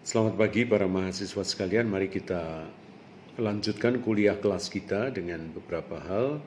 Selamat pagi para mahasiswa sekalian, mari kita lanjutkan kuliah kelas kita dengan beberapa hal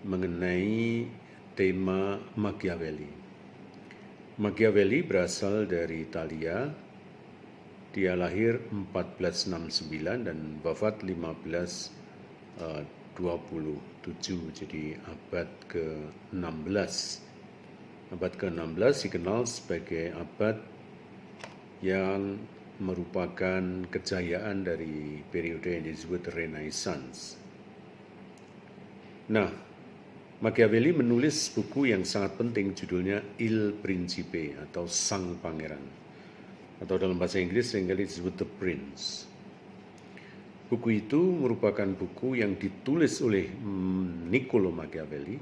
mengenai tema Machiavelli. Machiavelli berasal dari Italia, dia lahir 1469 dan wafat 1527, jadi abad ke-16. Abad ke-16 dikenal sebagai abad yang merupakan kejayaan dari periode yang disebut Renaissance. Nah, Machiavelli menulis buku yang sangat penting, judulnya Il Principe atau Sang Pangeran, atau dalam bahasa Inggris seringkali disebut The Prince. Buku itu merupakan buku yang ditulis oleh Niccolò Machiavelli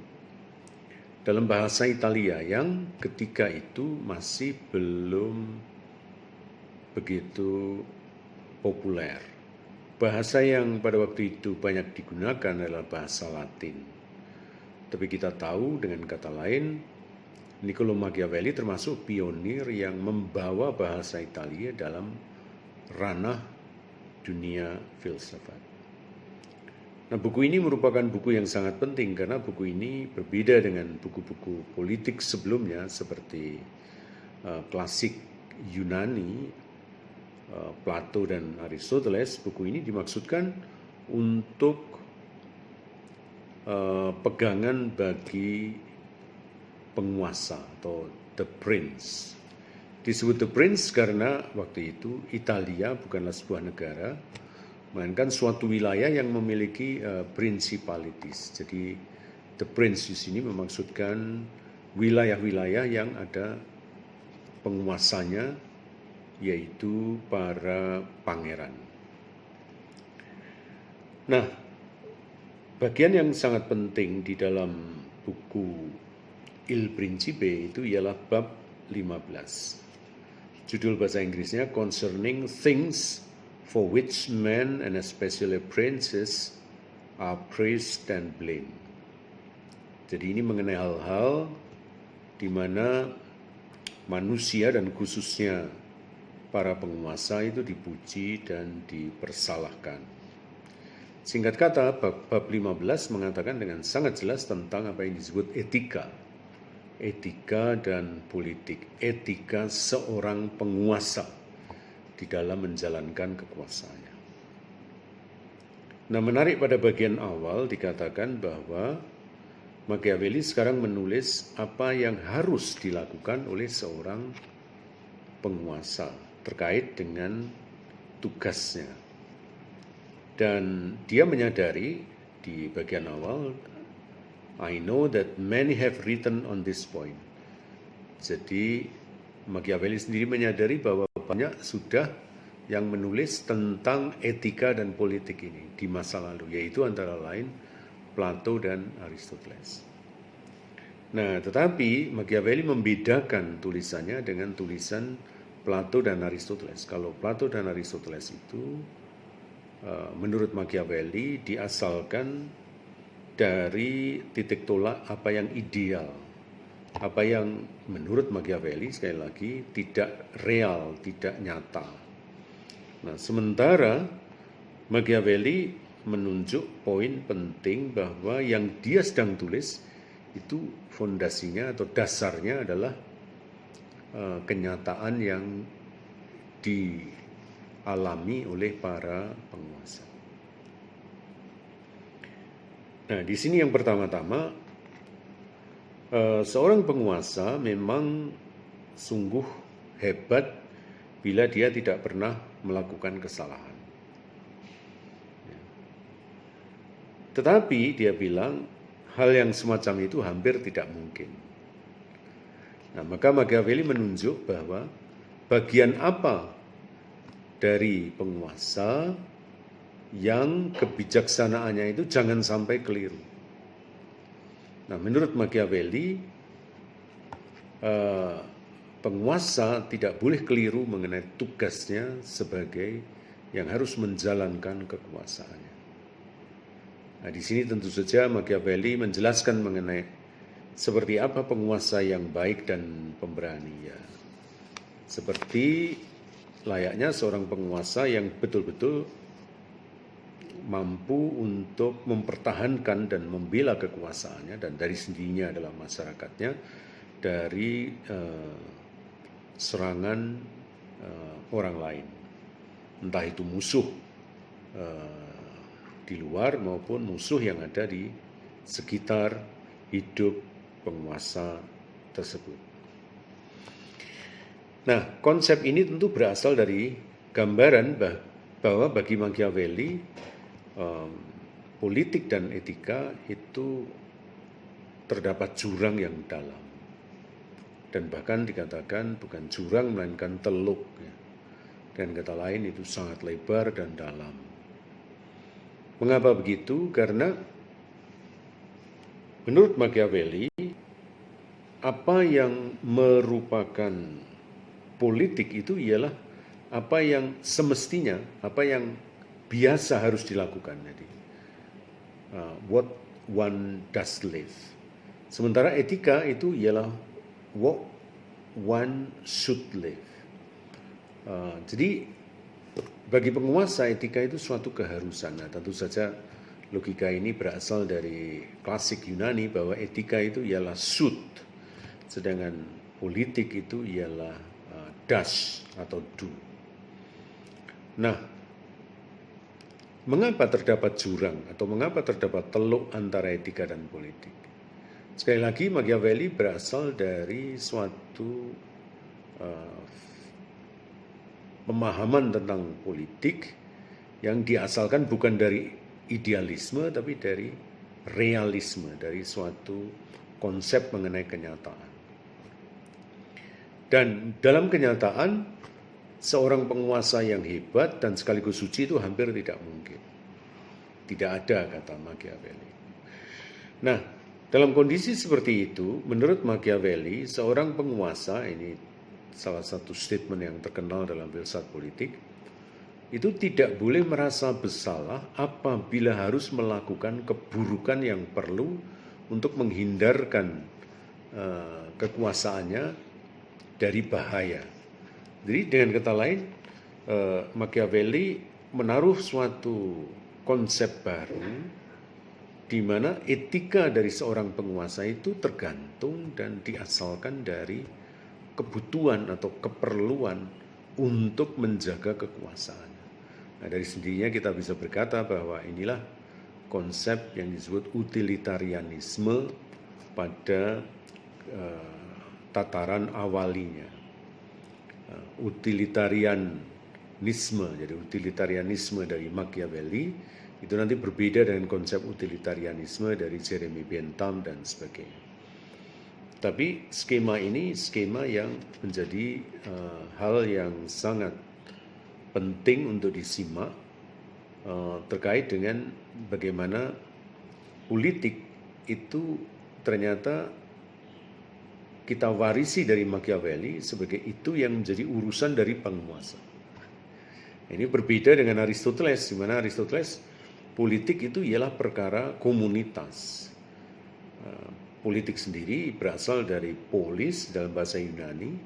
dalam bahasa Italia yang ketika itu masih belum begitu populer. Bahasa yang pada waktu itu banyak digunakan adalah bahasa Latin. Tapi kita tahu dengan kata lain, Niccolò Machiavelli termasuk pionir yang membawa bahasa Italia dalam ranah dunia filsafat. Nah, buku ini merupakan buku yang sangat penting karena buku ini berbeda dengan buku-buku politik sebelumnya seperti klasik Yunani, Plato dan Aristoteles. Buku ini dimaksudkan untuk pegangan bagi penguasa atau the prince. Disebut the prince karena waktu itu Italia bukanlah sebuah negara, melainkan suatu wilayah yang memiliki principalities. Jadi the prince di sini memaksudkan wilayah-wilayah yang ada penguasanya, yaitu para pangeran. Nah, bagian yang sangat penting di dalam buku Il Principe itu ialah bab 15. Judul bahasa Inggrisnya Concerning Things for which men and especially princes are praised and blamed. Jadi ini mengenai hal-hal di mana manusia dan khususnya para penguasa itu dipuji dan dipersalahkan. Singkat kata, bab 15 mengatakan dengan sangat jelas tentang apa yang disebut etika. Etika dan politik. Etika seorang penguasa di dalam menjalankan kekuasaannya. Nah, menarik pada bagian awal dikatakan bahwa Machiavelli sekarang menulis apa yang harus dilakukan oleh seorang penguasa terkait dengan tugasnya. Dan dia menyadari di bagian awal, I know that many have written on this point. Jadi Machiavelli sendiri menyadari bahwa banyak sudah yang menulis tentang etika dan politik ini di masa lalu, yaitu antara lain Plato dan Aristoteles. Nah, tetapi Machiavelli membedakan tulisannya dengan tulisan Plato dan Aristoteles. Kalau Plato dan Aristoteles itu menurut Machiavelli diasalkan dari titik tolak apa yang ideal, apa yang menurut Machiavelli sekali lagi tidak real, tidak nyata. Nah, sementara Machiavelli menunjuk poin penting bahwa yang dia sedang tulis itu fondasinya atau dasarnya adalah kenyataan yang dialami oleh para penguasa. Nah, di sini yang pertama-tama, seorang penguasa memang sungguh hebat bila dia tidak pernah melakukan kesalahan. Tetapi dia bilang hal yang semacam itu hampir tidak mungkin. Nah, maka Machiavelli menunjuk bahwa bagian apa dari penguasa yang kebijaksanaannya itu jangan sampai keliru. Nah, menurut Machiavelli, penguasa tidak boleh keliru mengenai tugasnya sebagai yang harus menjalankan kekuasaannya. Nah, di sini tentu saja Machiavelli menjelaskan mengenai seperti apa penguasa yang baik dan pemberani, ya. Seperti layaknya seorang penguasa yang betul-betul mampu untuk mempertahankan dan membela kekuasaannya dan dari sendirinya dalam masyarakatnya dari serangan orang lain, entah itu musuh di luar maupun musuh yang ada di sekitar hidup penguasa tersebut. Nah, konsep ini tentu berasal dari gambaran bahwa bagi Machiavelli politik dan etika itu terdapat jurang yang dalam, dan bahkan dikatakan bukan jurang melainkan teluk, ya. Dan kata lain itu sangat lebar dan dalam. Mengapa begitu? Karena menurut Machiavelli, apa yang merupakan politik itu ialah apa yang semestinya, apa yang biasa harus dilakukan. Jadi, what one does live. Sementara etika itu ialah what one should live. Jadi bagi penguasa etika itu suatu keharusan. Nah, tentu saja logika ini berasal dari klasik Yunani bahwa etika itu ialah should, sedangkan politik itu ialah does atau do. Nah, mengapa terdapat jurang atau mengapa terdapat teluk antara etika dan politik? Sekali lagi, Machiavelli berasal dari suatu pemahaman tentang politik yang diasalkan bukan dari idealisme tapi dari realisme, dari suatu konsep mengenai kenyataan. Dan dalam kenyataan, seorang penguasa yang hebat dan sekaligus suci itu hampir tidak mungkin. Tidak ada, kata Machiavelli. Nah, dalam kondisi seperti itu, menurut Machiavelli, seorang penguasa, ini salah satu statement yang terkenal dalam filsafat politik, itu tidak boleh merasa bersalah apabila harus melakukan keburukan yang perlu untuk menghindarkan kekuasaannya dari bahaya. Jadi dengan kata lain, Machiavelli menaruh suatu konsep baru di mana etika dari seorang penguasa itu tergantung dan diasalkan dari kebutuhan atau keperluan untuk menjaga kekuasaan. Nah, dari sendirinya kita bisa berkata bahwa inilah konsep yang disebut utilitarianisme pada tataran awalinya. Utilitarianisme, jadi utilitarianisme dari Machiavelli itu nanti berbeda dengan konsep utilitarianisme dari Jeremy Bentham dan sebagainya. Tapi skema ini skema yang menjadi hal yang sangat penting untuk disimak terkait dengan bagaimana politik itu ternyata kita warisi dari Machiavelli sebagai itu yang menjadi urusan dari penguasa. Ini berbeda dengan Aristoteles, di mana Aristoteles politik itu ialah perkara komunitas. Politik sendiri berasal dari polis dalam bahasa Yunani,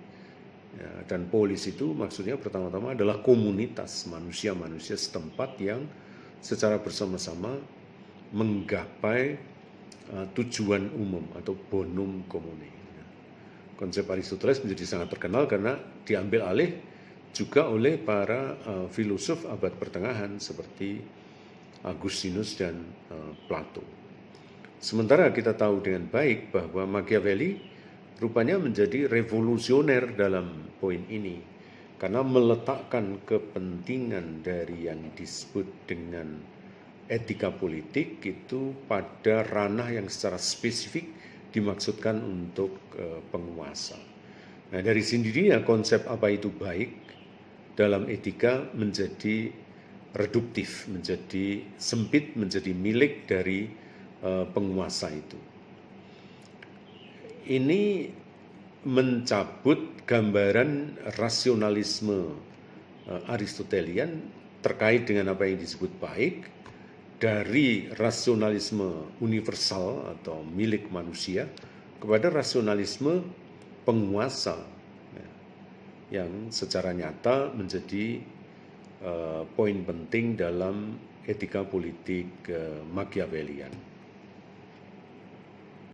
dan polis itu maksudnya pertama-tama adalah komunitas manusia-manusia setempat yang secara bersama-sama menggapai tujuan umum atau bonum comune. Konsep Aristoteles menjadi sangat terkenal karena diambil alih juga oleh para filosof abad pertengahan seperti Agustinus dan Plato. Sementara kita tahu dengan baik bahwa Machiavelli rupanya menjadi revolusioner dalam poin ini karena meletakkan kepentingan dari yang disebut dengan etika politik itu pada ranah yang secara spesifik dimaksudkan untuk penguasa. Nah, dari sendirinya konsep apa itu baik dalam etika menjadi reduktif, menjadi sempit, menjadi milik dari penguasa itu. Ini mencabut gambaran rasionalisme Aristotelian terkait dengan apa yang disebut baik dari rasionalisme universal atau milik manusia kepada rasionalisme penguasa yang secara nyata menjadi poin penting dalam etika politik Machiavellian.